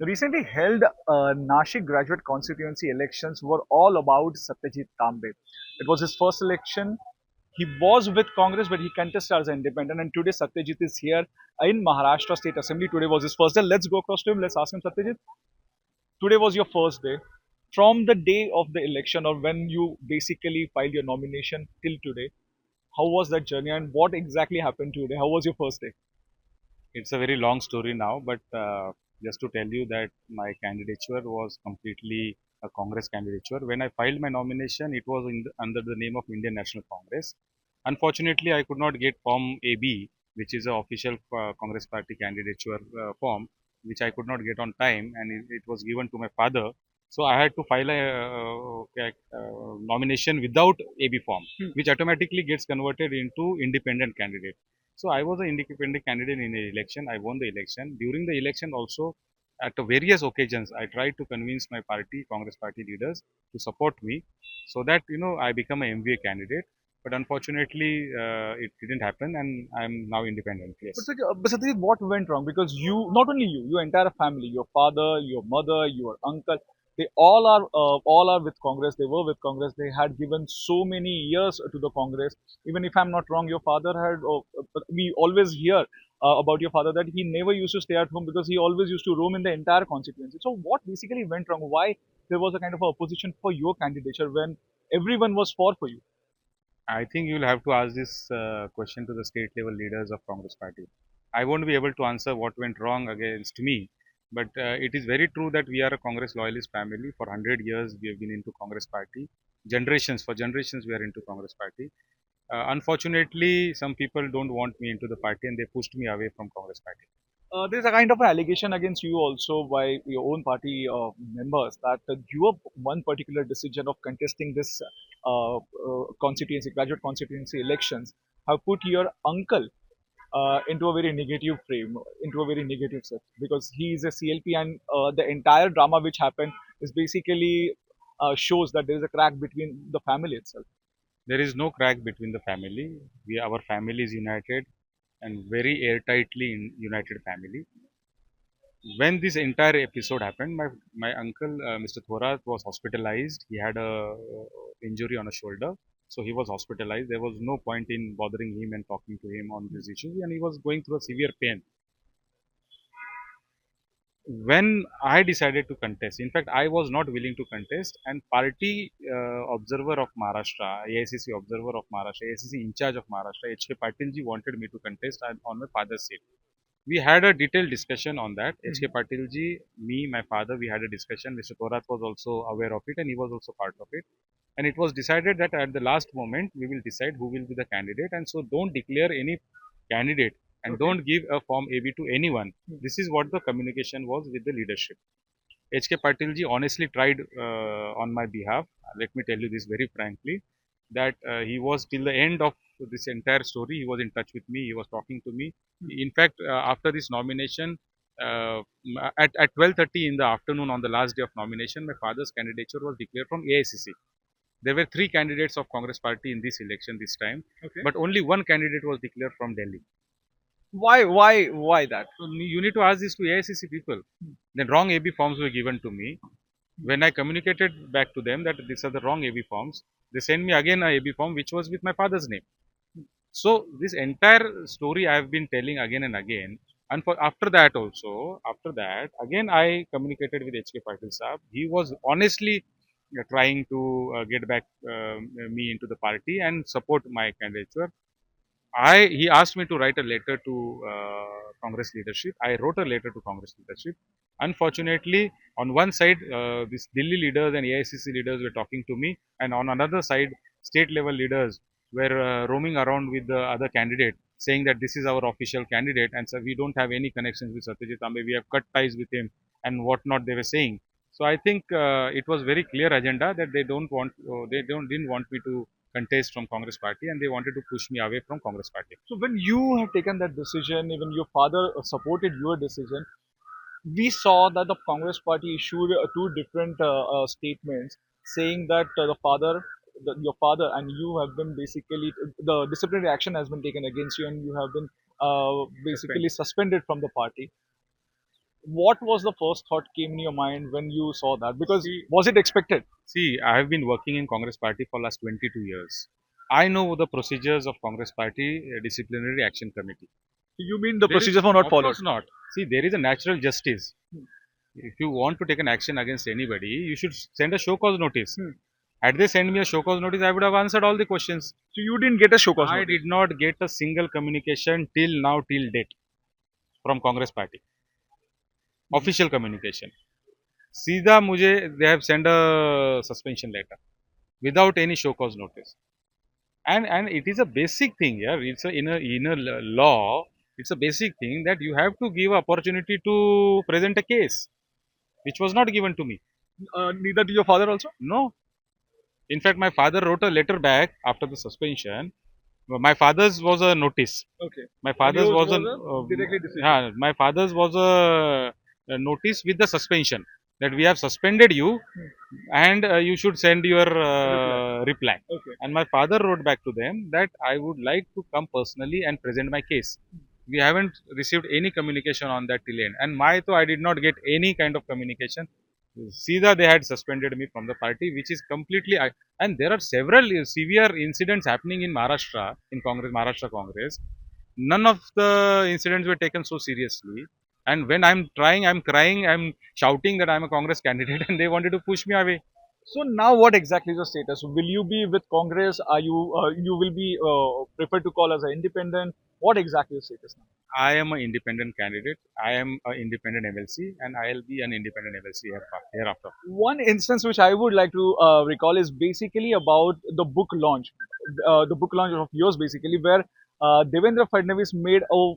The recently held Nashik graduate constituency elections were all about Satyajit Tambe. It was his first election. He was with Congress, but he contested as an independent. And today Satyajit is here in Maharashtra State Assembly. Today was his first day. Let's go across to him. Let's ask him, Satyajit. Today was your first day. From the day of the election, or when you basically filed your nomination till today, how was that journey, and what exactly happened today? How was your first day? It's a very long story now, but just to tell you that my candidature was completely a Congress candidature. When I filed my nomination, it was under the name of Indian National Congress. Unfortunately, I could not get Form AB, which is the official Congress Party candidature form, which I could not get on time, and it was given to my father. So I had to file a nomination without AB form, which automatically gets converted into independent candidate. So I was an independent candidate in the election. I won the election. During the election also, at various occasions, I tried to convince my party, Congress party leaders, to support me, so that I become an MVA candidate. But unfortunately, it didn't happen, and I'm now independent. Yes. But Satyajit, what went wrong? Because you, not only you, your entire family, your father, your mother, your uncle, they all are with Congress. They were with Congress. They had given so many years to the Congress. Even if I'm not wrong, your father had. We always hear about your father that he never used to stay at home because he always used to roam in the entire constituency. So what basically went wrong? Why there was a kind of a opposition for your candidature when everyone was for you? I think you'll have to ask this question to the state level leaders of Congress party. I won't be able to answer what went wrong against me, but it is very true that we are a Congress loyalist family. For 100 years, we have been into Congress party. For generations, we are into Congress party. Unfortunately, some people don't want me into the party and they pushed me away from Congress party. There's a kind of an allegation against you also by your own party members that your one particular decision of contesting this constituency, graduate constituency elections, have put your uncle into a very negative frame, into a very negative set, because he is a CLP, and the entire drama which happened is basically shows that there is a crack between the family itself. There is no crack between the family. Our family is united and very airtightly united family. When this entire episode happened, my uncle, Mr. Thorat, was hospitalized. He had a injury on a shoulder, so he was hospitalized. There was no point in bothering him and talking to him on these issues, and he was going through a severe pain. When I decided to contest, in fact, I was not willing to contest, and party observer of Maharashtra, AICC observer of Maharashtra, AICC in charge of Maharashtra, H.K. Patilji wanted me to contest on my father's seat. We had a detailed discussion on that. H.K. Patilji, me, my father, we had a discussion. Mr. Thorat was also aware of it and he was also part of it. And it was decided that at the last moment, we will decide who will be the candidate. And so don't declare any candidate and don't give a form AB to anyone. This is what the communication was with the leadership. H.K. Patilji honestly tried on my behalf. Let me tell you this very frankly, that he was till the end of this entire story. He was in touch with me. He was talking to me. In fact, after this nomination, at 12:30 in the afternoon on the last day of nomination, my father's candidature was declared from AICC. There were three candidates of Congress party in this election this time, Okay. but only one candidate was declared from Delhi. Why that? So you need to ask this to AICC people. Then wrong AB forms were given to me. When I communicated back to them that these are the wrong AB forms, they sent me again a AB form which was with my father's name. So this entire story I have been telling again and again. And after that also, after that, again I communicated with HK Patil Saab. He was honestly trying to get back me into the party and support my candidature. He asked me to write a letter to Congress leadership. I wrote a letter to Congress leadership. Unfortunately, on one side, these Delhi leaders and AICC leaders were talking to me, and on another side, state level leaders were roaming around with the other candidate, saying that this is our official candidate, and so we don't have any connections with Satyajit Tambe. We have cut ties with him, and whatnot they were saying. So I think it was very clear agenda that they didn't want me to contest from Congress party and they wanted to push me away from Congress party. So when you have taken that decision, even your father supported your decision, we saw that the Congress party issued two different statements saying that your father and you have been basically, the disciplinary action has been taken against you and you have been basically suspended from the party. What was the first thought came in your mind when you saw that? Because See, was it expected? see, I have been working in Congress Party for last 22 years. I know the procedures of Congress Party Disciplinary Action Committee. You mean the There is, procedures were not of followed? course not. See, there is a natural justice. If you want to take an action against anybody, you should send a show cause notice. Hmm. Had they sent me a show cause notice, I would have answered all the questions. So you didn't get a show cause I notice. did not get a single communication till now, till date, from Congress Party. Hmm. Official communication. सीधा मुझे they have sent a suspension letter without any show cause notice. And it is a basic thing, yeah. It's a in a law. It's a basic thing that you have to give opportunity to present a case, which was not given to me. Neither to your father also? No. In fact, my father wrote a letter back after the suspension. My father's was a notice. Okay. My And father's yours was was a directly decision. yeah, my father's was a notice with the suspension that we have suspended you Hmm. and you should send your Reply. reply. Okay. And my father wrote back to them that I would like to come personally and present my case. We haven't received any communication on that till end. And my though I did not get any kind of communication. Sida they had suspended me from the party, which is completely. And there are several severe incidents happening in Maharashtra, in Congress, Maharashtra Congress. None of the incidents were taken so seriously. And when I'm trying, I'm crying, I'm shouting that I'm a Congress candidate, and they wanted to push me away. So now what exactly is the status? Will you be with Congress? Are you will be preferred to call as an independent? What exactly is the status now? I am an independent candidate. I am an independent MLC, and I'll be an independent MLC hereafter. One instance which I would like to recall is basically about the book launch of yours basically, where Devendra Fadnavis made a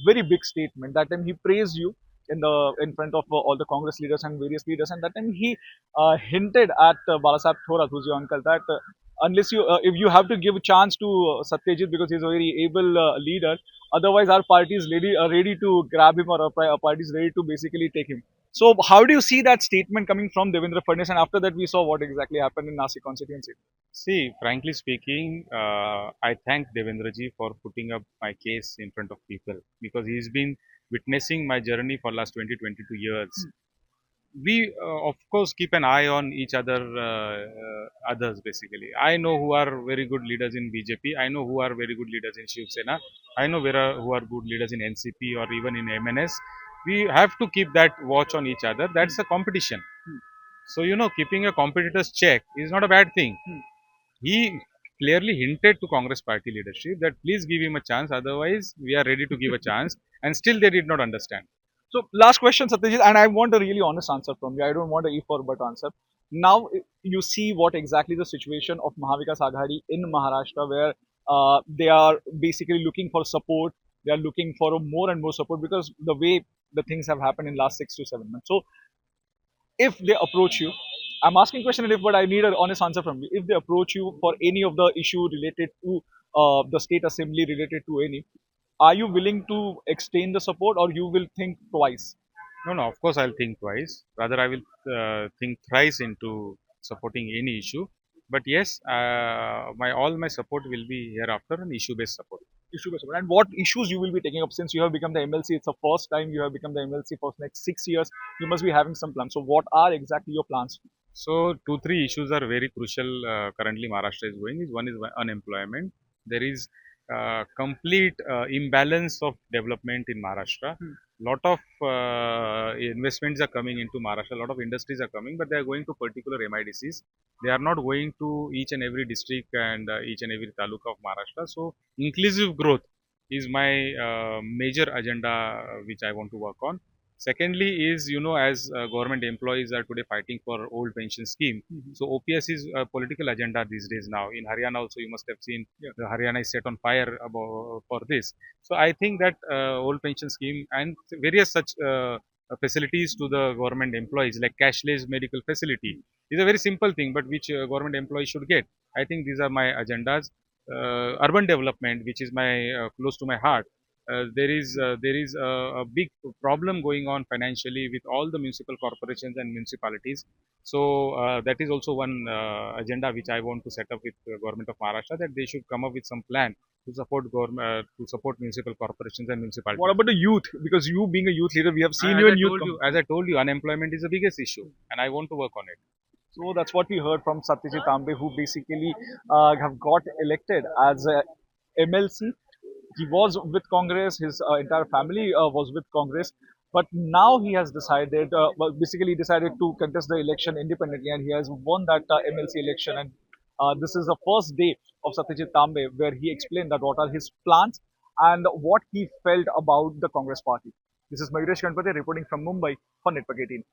very big statement. That time he praised you in front of all the Congress leaders and various leaders, and that time he hinted at Balasaheb Thorat, who's your uncle, that unless you if you have to give a chance to Satyajit because he's a very able leader, otherwise our party is ready to grab him, or our party is ready to basically take him. So how do you see that statement coming from Devendra Fadnavis? And after that, we saw what exactly happened in Nashik constituency. See, frankly speaking, I thank Devendraji for putting up my case in front of people because he's been witnessing my journey for last 20-22 years. We, of course, keep an eye on each other, others basically. I know who are very good leaders in BJP. I know who are very good leaders in Shiv Sena. I know who are good leaders in NCP or even in MNS. We have to keep that watch on each other. That's a competition. Hmm. So, keeping a competitor's check is not a bad thing. Hmm. He clearly hinted to Congress party leadership that please give him a chance, otherwise we are ready to give a chance, and still they did not understand. So last question, Satyajit, and I want a really honest answer from you. I don't want a if or but answer. Now you see what exactly the situation of Mahavikas Aghadi in Maharashtra, where they are basically looking for support. They are looking for more and more support because the way the things have happened in last 6 to 7 months. So if they approach you, I'm asking question if, but I need an honest answer from you. If they approach you for any of the issue related to the state assembly, related to any, are you willing to extend the support, or you will think twice? No, no, of course I'll think twice. Rather, I will think thrice into supporting any issue. But yes, my all my support will be hereafter an issue-based support. Issue based support. And what issues you will be taking up since you have become the MLC? It's the first time you have become the MLC for next 6 years. You must be having some plans. So what are exactly your plans? So two, three issues are very crucial currently Maharashtra is going. Is one is unemployment. There is complete imbalance of development in Maharashtra. Hmm. Lot of investments are coming into Maharashtra. A lot of industries are coming, but they are going to particular MIDCs. They are not going to each and every district and each and every taluka of Maharashtra. So inclusive growth is my major agenda which I want to work on. Secondly is, as government employees are today fighting for old pension scheme. Mhm. So OPS is a political agenda these days now. In Haryana also you must have seen Yeah. the Haryana is set on fire for this. So I think that old pension scheme and various such facilities to the government employees like cashless medical facility is a very simple thing, but which government employees should get. I think these are my agendas. Urban development, which is my close to my heart. there is a big problem going on financially with all the municipal corporations and municipalities. So that is also one agenda which I want to set up with the government of Maharashtra, that they should come up with some plan to support government, to support municipal corporations and What municipalities. about the youth? Because you being a youth leader, we have seen As you I in youth. told you, as I told you, unemployment is the biggest issue, and I want to work on it. So that's what we heard from Satyajit Tambe, who basically have got elected as a MLC. He was with Congress, his entire family was with Congress, but now he has decided, well, basically decided to contest the election independently, and he has won that MLC election. And this is the first day of Satyajit Tambe, where he explained that what are his plans and what he felt about the Congress party. This is Mayuresh Ganpati reporting from Mumbai for Network 18.